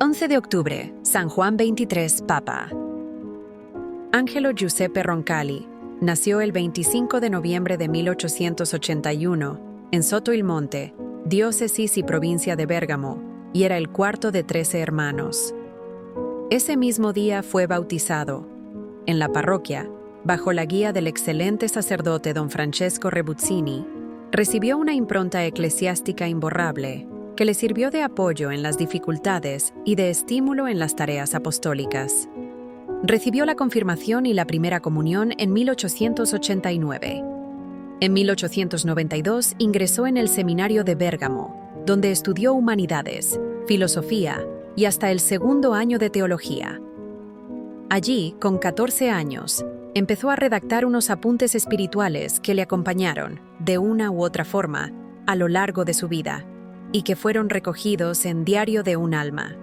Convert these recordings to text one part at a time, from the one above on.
11 de octubre, San Juan XXIII, Papa. Angelo Giuseppe Roncalli nació el 25 de noviembre de 1881 en Soto il Monte, diócesis y provincia de Bérgamo, y era el cuarto de 13 hermanos. Ese mismo día fue bautizado. En la parroquia, bajo la guía del excelente sacerdote don Francesco Rebuzzini, recibió una impronta eclesiástica imborrable que le sirvió de apoyo en las dificultades y de estímulo en las tareas apostólicas. Recibió la confirmación y la primera comunión en 1889. En 1892 ingresó en el seminario de Bérgamo, donde estudió humanidades, filosofía y hasta el segundo año de teología. Allí, con 14 años, empezó a redactar unos apuntes espirituales que le acompañaron, de una u otra forma, a lo largo de su vida, y que fueron recogidos en Diario de un alma.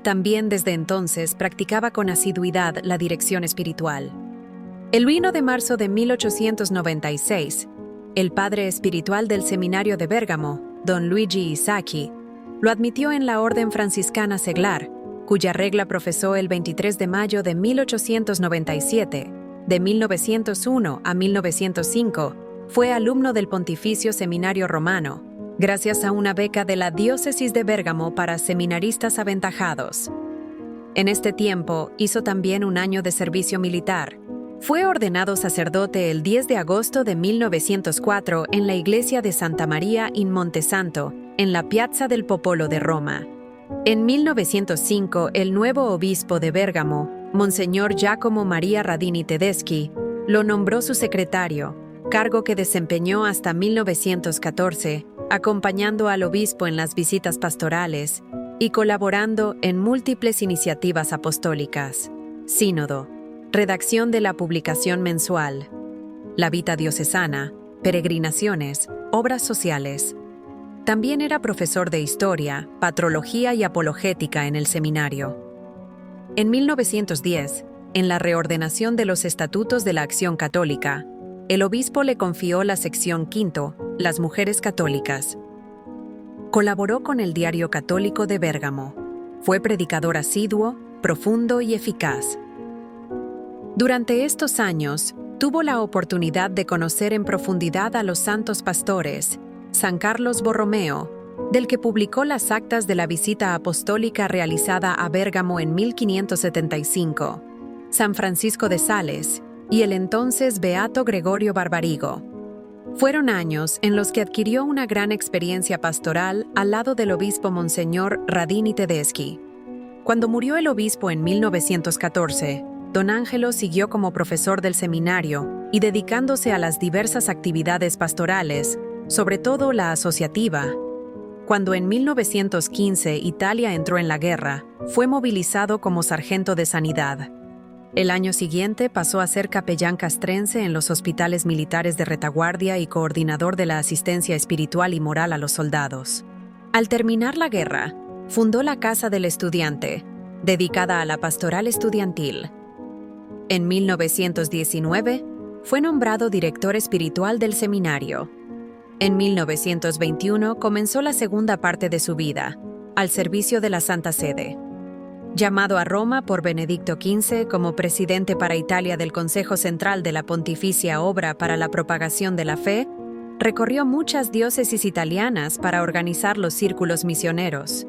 También desde entonces practicaba con asiduidad la dirección espiritual. El 1 de marzo de 1896, el padre espiritual del seminario de Bérgamo, don Luigi Isacchi, lo admitió en la orden franciscana seglar, cuya regla profesó el 23 de mayo de 1897. De 1901 a 1905, fue alumno del Pontificio Seminario Romano, gracias a una beca de la diócesis de Bérgamo para seminaristas aventajados. En este tiempo hizo también un año de servicio militar. Fue ordenado sacerdote el 10 de agosto de 1904 en la iglesia de Santa María in Montesanto, en la Piazza del Popolo de Roma. En 1905, el nuevo obispo de Bérgamo, Monseñor Giacomo Maria Radini Tedeschi, lo nombró su secretario, cargo que desempeñó hasta 1914, acompañando al obispo en las visitas pastorales y colaborando en múltiples iniciativas apostólicas. Sínodo, redacción de la publicación mensual, la Vita Diocesana, peregrinaciones, obras sociales. También era profesor de historia, patrología y apologética en el seminario. En 1910, en la reordenación de los estatutos de la Acción Católica, el obispo le confió la sección quinto, las mujeres católicas. Colaboró con el Diario Católico de Bérgamo. Fue predicador asiduo, profundo y eficaz. Durante estos años, tuvo la oportunidad de conocer en profundidad a los santos pastores, San Carlos Borromeo, del que publicó las actas de la visita apostólica realizada a Bérgamo en 1575, San Francisco de Sales y el entonces beato Gregorio Barbarigo. Fueron años en los que adquirió una gran experiencia pastoral al lado del obispo Monseñor Radini Tedeschi. Cuando murió el obispo en 1914, don Angelo siguió como profesor del seminario y dedicándose a las diversas actividades pastorales, sobre todo la asociativa. Cuando en 1915 Italia entró en la guerra, fue movilizado como sargento de sanidad. El año siguiente pasó a ser capellán castrense en los hospitales militares de retaguardia y coordinador de la asistencia espiritual y moral a los soldados. Al terminar la guerra, fundó la Casa del Estudiante, dedicada a la pastoral estudiantil. En 1919, fue nombrado director espiritual del seminario. En 1921 comenzó la segunda parte de su vida, al servicio de la Santa Sede. Llamado a Roma por Benedicto XV como presidente para Italia del Consejo Central de la Pontificia Obra para la Propagación de la Fe, recorrió muchas diócesis italianas para organizar los círculos misioneros.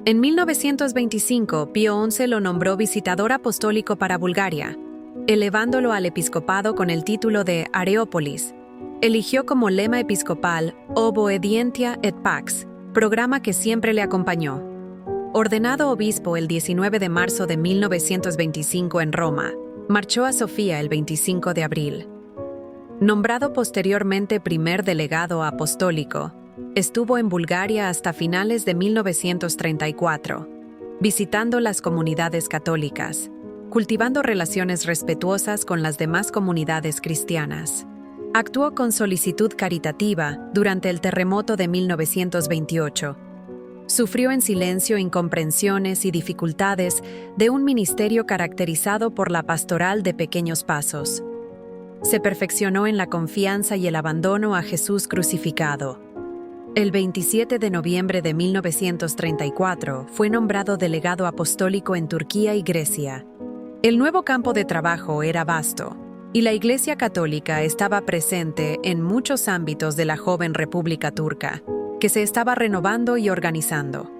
En 1925, Pío XI lo nombró visitador apostólico para Bulgaria, elevándolo al episcopado con el título de Areópolis. Eligió como lema episcopal Obedientia et Pax, programa que siempre le acompañó. Ordenado obispo el 19 de marzo de 1925 en Roma, marchó a Sofía el 25 de abril. Nombrado posteriormente primer delegado apostólico, estuvo en Bulgaria hasta finales de 1934, visitando las comunidades católicas, cultivando relaciones respetuosas con las demás comunidades cristianas. Actuó con solicitud caritativa durante el terremoto de 1928. Sufrió en silencio incomprensiones y dificultades de un ministerio caracterizado por la pastoral de pequeños pasos. Se perfeccionó en la confianza y el abandono a Jesús crucificado. El 27 de noviembre de 1934 fue nombrado delegado apostólico en Turquía y Grecia. El nuevo campo de trabajo era vasto, y la Iglesia Católica estaba presente en muchos ámbitos de la joven República Turca, que se estaba renovando y organizando.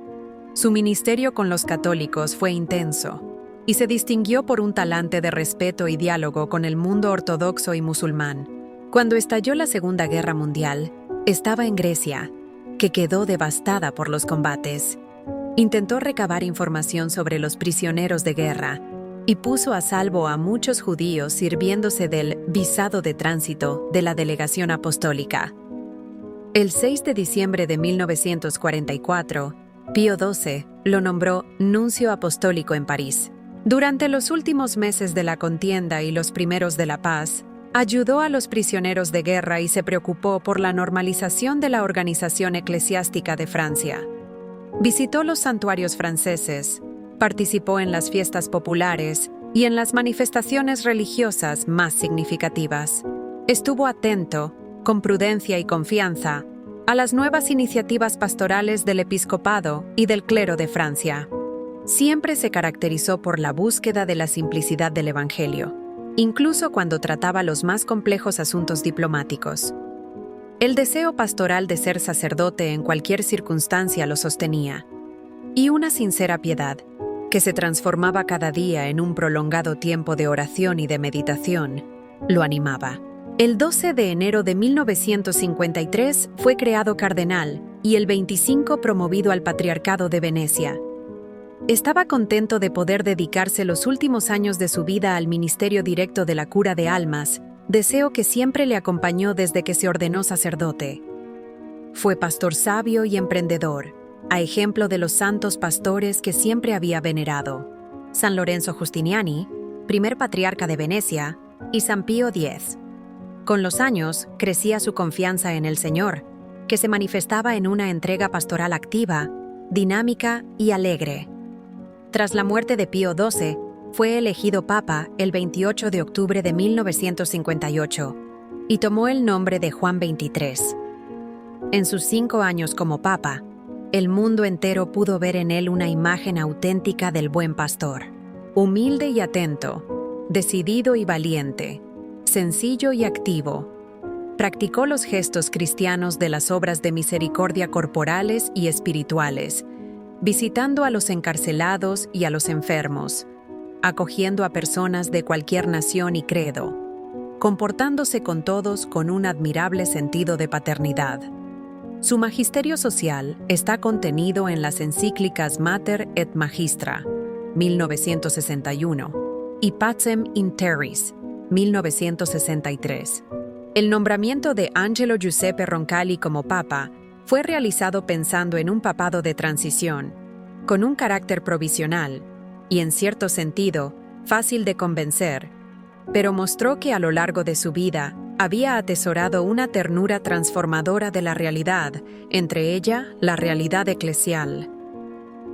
Su ministerio con los católicos fue intenso, y se distinguió por un talante de respeto y diálogo con el mundo ortodoxo y musulmán. Cuando estalló la Segunda Guerra Mundial, estaba en Grecia, que quedó devastada por los combates. Intentó recabar información sobre los prisioneros de guerra y puso a salvo a muchos judíos sirviéndose del visado de tránsito de la delegación apostólica. El 6 de diciembre de 1944, Pío XII lo nombró nuncio apostólico en París. Durante los últimos meses de la contienda y los primeros de la paz, ayudó a los prisioneros de guerra y se preocupó por la normalización de la organización eclesiástica de Francia. Visitó los santuarios franceses, participó en las fiestas populares y en las manifestaciones religiosas más significativas. Estuvo atento, con prudencia y confianza, a las nuevas iniciativas pastorales del episcopado y del clero de Francia. Siempre se caracterizó por la búsqueda de la simplicidad del Evangelio, incluso cuando trataba los más complejos asuntos diplomáticos. El deseo pastoral de ser sacerdote en cualquier circunstancia lo sostenía, y una sincera piedad, que se transformaba cada día en un prolongado tiempo de oración y de meditación, lo animaba. El 12 de enero de 1953 fue creado cardenal y el 25 promovido al Patriarcado de Venecia. Estaba contento de poder dedicarse los últimos años de su vida al ministerio directo de la cura de almas, deseo que siempre le acompañó desde que se ordenó sacerdote. Fue pastor sabio y emprendedor, a ejemplo de los santos pastores que siempre había venerado: San Lorenzo Giustiniani, primer patriarca de Venecia, y San Pío X. Con los años, crecía su confianza en el Señor, que se manifestaba en una entrega pastoral activa, dinámica y alegre. Tras la muerte de Pío XII, fue elegido papa el 28 de octubre de 1958 y tomó el nombre de Juan XXIII. En sus 5 años como papa, el mundo entero pudo ver en él una imagen auténtica del buen pastor. Humilde y atento, decidido y valiente, sencillo y activo, practicó los gestos cristianos de las obras de misericordia corporales y espirituales, visitando a los encarcelados y a los enfermos, acogiendo a personas de cualquier nación y credo, comportándose con todos con un admirable sentido de paternidad. Su magisterio social está contenido en las encíclicas Mater et Magistra, 1961, y Pacem in Terris, 1963. El nombramiento de Angelo Giuseppe Roncalli como papa fue realizado pensando en un papado de transición, con un carácter provisional y, en cierto sentido, fácil de convencer, pero mostró que a lo largo de su vida había atesorado una ternura transformadora de la realidad, entre ella la realidad eclesial.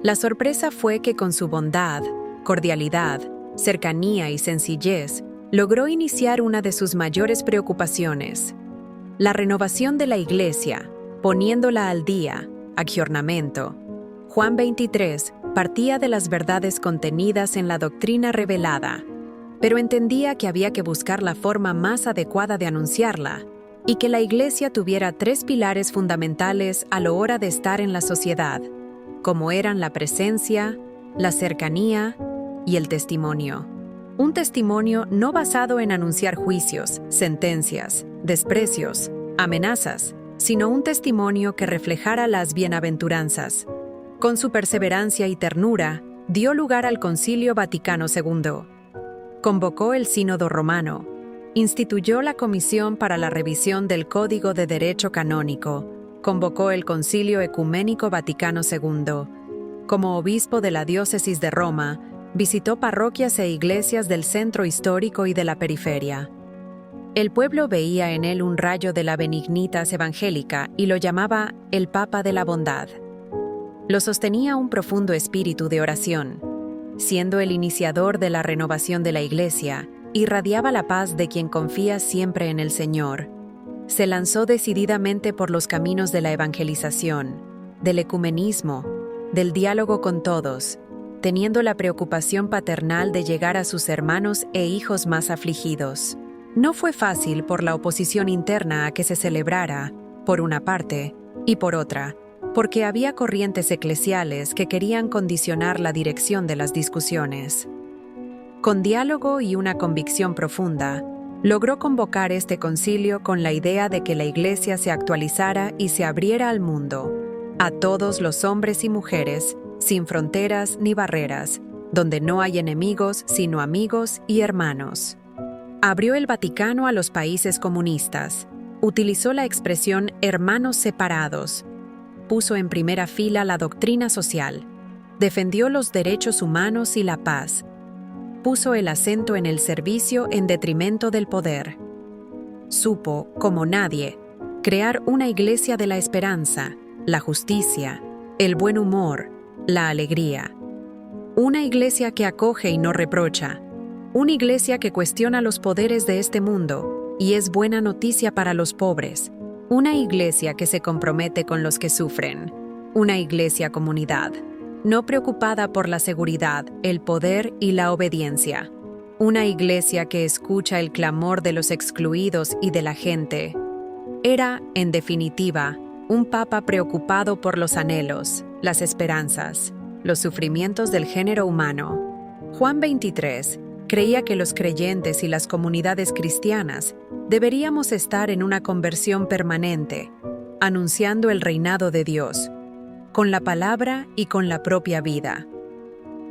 La sorpresa fue que con su bondad, cordialidad, cercanía y sencillez, logró iniciar una de sus mayores preocupaciones: la renovación de la Iglesia, poniéndola al día, aggiornamento. Juan XXIII partía de las verdades contenidas en la doctrina revelada, pero entendía que había que buscar la forma más adecuada de anunciarla y que la Iglesia tuviera 3 pilares fundamentales a la hora de estar en la sociedad, como eran la presencia, la cercanía y el testimonio. Un testimonio no basado en anunciar juicios, sentencias, desprecios, amenazas, sino un testimonio que reflejara las bienaventuranzas. Con su perseverancia y ternura, dio lugar al Concilio Vaticano II. Convocó el Sínodo Romano, instituyó la Comisión para la Revisión del Código de Derecho Canónico, convocó el Concilio Ecuménico Vaticano II. Como obispo de la diócesis de Roma, visitó parroquias e iglesias del centro histórico y de la periferia. El pueblo veía en él un rayo de la benignitas evangélica y lo llamaba el Papa de la Bondad. Lo sostenía un profundo espíritu de oración. Siendo el iniciador de la renovación de la Iglesia, irradiaba la paz de quien confía siempre en el Señor. se lanzó decididamente por los caminos de la evangelización, del ecumenismo, del diálogo con todos, teniendo la preocupación paternal de llegar a sus hermanos e hijos más afligidos. No fue fácil por la oposición interna a que se celebrara, por una parte, y por otra, porque había corrientes eclesiales que querían condicionar la dirección de las discusiones. Con diálogo y una convicción profunda, logró convocar este concilio con la idea de que la Iglesia se actualizara y se abriera al mundo, a todos los hombres y mujeres, sin fronteras ni barreras, donde no hay enemigos sino amigos y hermanos. Abrió el Vaticano a los países comunistas, utilizó la expresión hermanos separados, puso en primera fila la doctrina social, defendió los derechos humanos y la paz, puso el acento en el servicio en detrimento del poder. Supo, como nadie, crear una iglesia de la esperanza, la justicia, el buen humor, la alegría. Una iglesia que acoge y no reprocha. Una iglesia que cuestiona los poderes de este mundo y es buena noticia para los pobres. Una iglesia que se compromete con los que sufren. Una iglesia comunidad, no preocupada por la seguridad, el poder y la obediencia. Una iglesia que escucha el clamor de los excluidos y de la gente. Era, en definitiva, un papa preocupado por los anhelos, las esperanzas, los sufrimientos del género humano. Juan 23 creía que los creyentes y las comunidades cristianas deberíamos estar en una conversión permanente, anunciando el reinado de Dios, con la palabra y con la propia vida.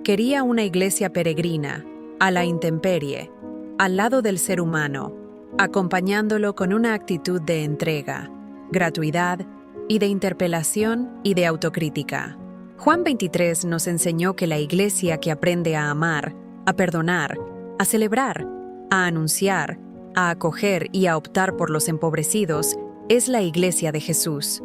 Quería una iglesia peregrina, a la intemperie, al lado del ser humano, acompañándolo con una actitud de entrega, gratuidad y de interpelación y de autocrítica. Juan 23 nos enseñó que la iglesia que aprende a amar, a perdonar, a celebrar, a anunciar, a acoger y a optar por los empobrecidos es la iglesia de Jesús.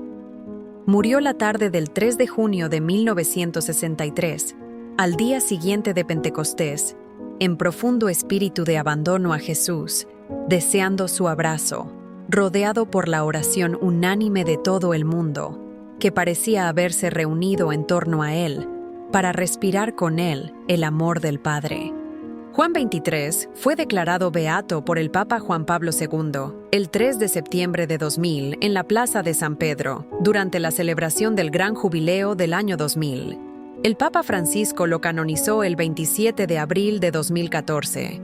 Murió la tarde del 3 de junio de 1963, al día siguiente de Pentecostés, en profundo espíritu de abandono a Jesús, deseando su abrazo, rodeado por la oración unánime de todo el mundo, que parecía haberse reunido en torno a él, para respirar con él el amor del Padre. Juan 23 fue declarado beato por el Papa Juan Pablo II el 3 de septiembre de 2000 en la Plaza de San Pedro, durante la celebración del Gran Jubileo del año 2000. El Papa Francisco lo canonizó el 27 de abril de 2014.